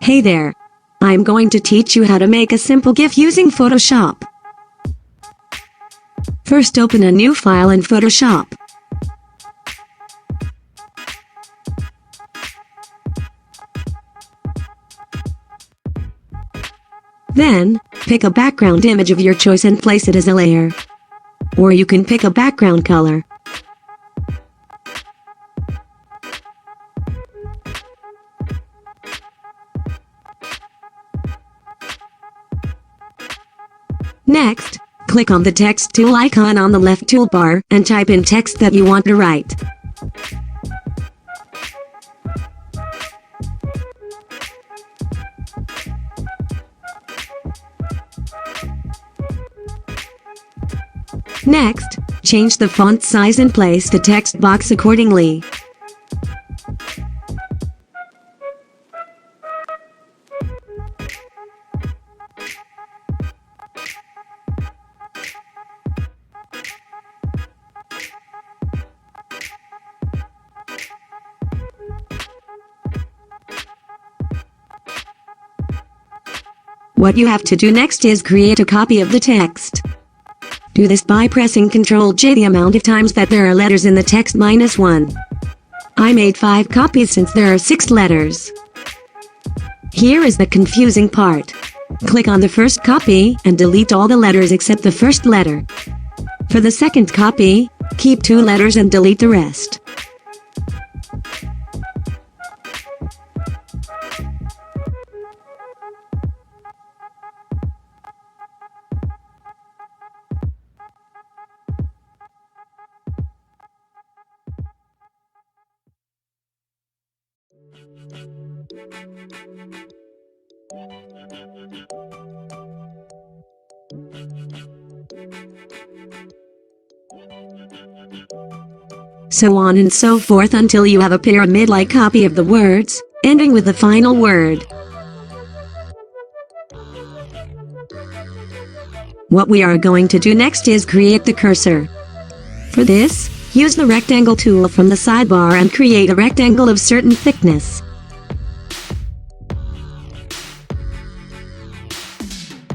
Hey there! I'm going to teach you how to make a simple GIF using Photoshop. First, open a new file in Photoshop. Then, pick a background image of your choice and place it as a layer. Or you can pick a background color. Next, click on the text tool icon on the left toolbar and type in text that you want to write. Next, change the font size and place the text box accordingly. What you have to do next is create a copy of the text. Do this by pressing Ctrl+J the amount of times that there are letters in the text -1. I made 5 copies since there are 6 letters. Here is the confusing part. Click on the first copy and delete all the letters except the first letter. For the second copy, keep 2 letters and delete the rest. So on and so forth until you have a pyramid-like copy of the words, ending with the final word. What we are going to do next is create the cursor. For this, use the rectangle tool from the sidebar and create a rectangle of certain thickness.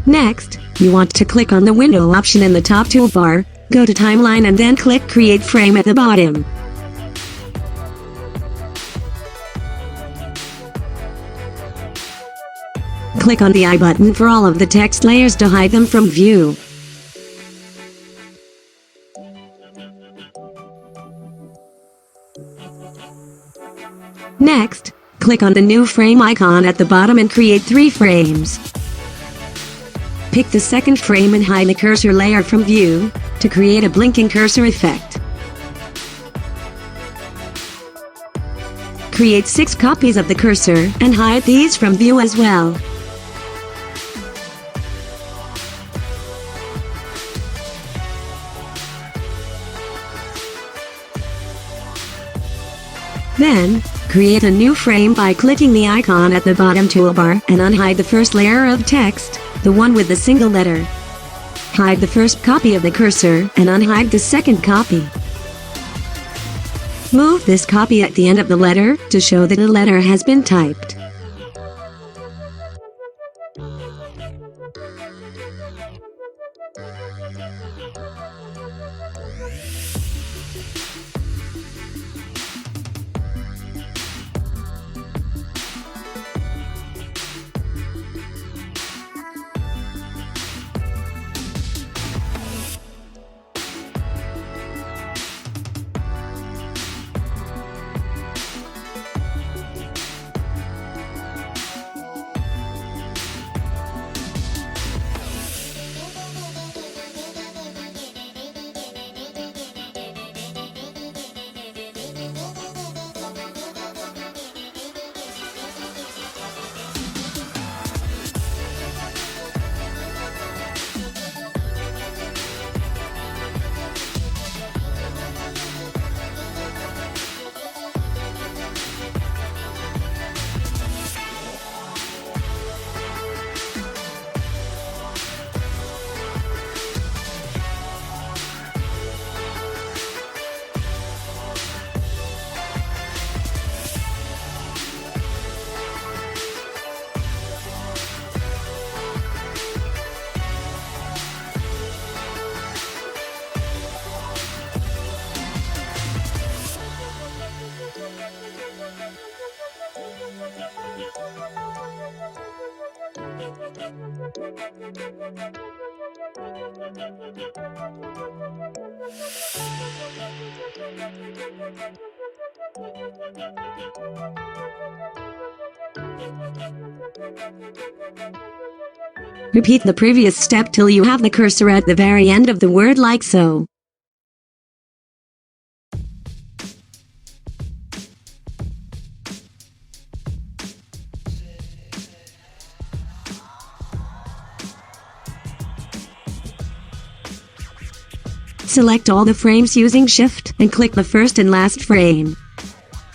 Next, you want to click on the window option in the top toolbar, go to Timeline and then click Create Frame at the bottom. Click on the I button for all of the text layers to hide them from view. Next, click on the new frame icon at the bottom and create 3 frames. Pick the second frame and hide the cursor layer from view, to create a blinking cursor effect. Create 6 copies of the cursor and hide these from view as well. Then, create a new frame by clicking the icon at the bottom toolbar and unhide the first layer of text, the one with the single letter. Hide the first copy of the cursor and unhide the second copy. Move this copy at the end of the letter to show that the letter has been typed. Repeat the previous step till you have the cursor at the very end of the word like so. Select all the frames using Shift and click the first and last frame.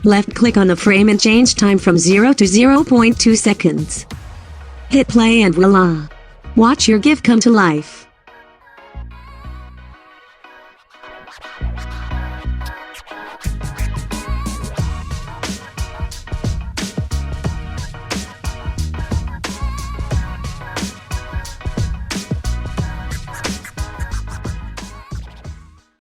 Left click on the frame and change time from 0 to 0.2 seconds. Hit play and voila! Watch your GIF come to life.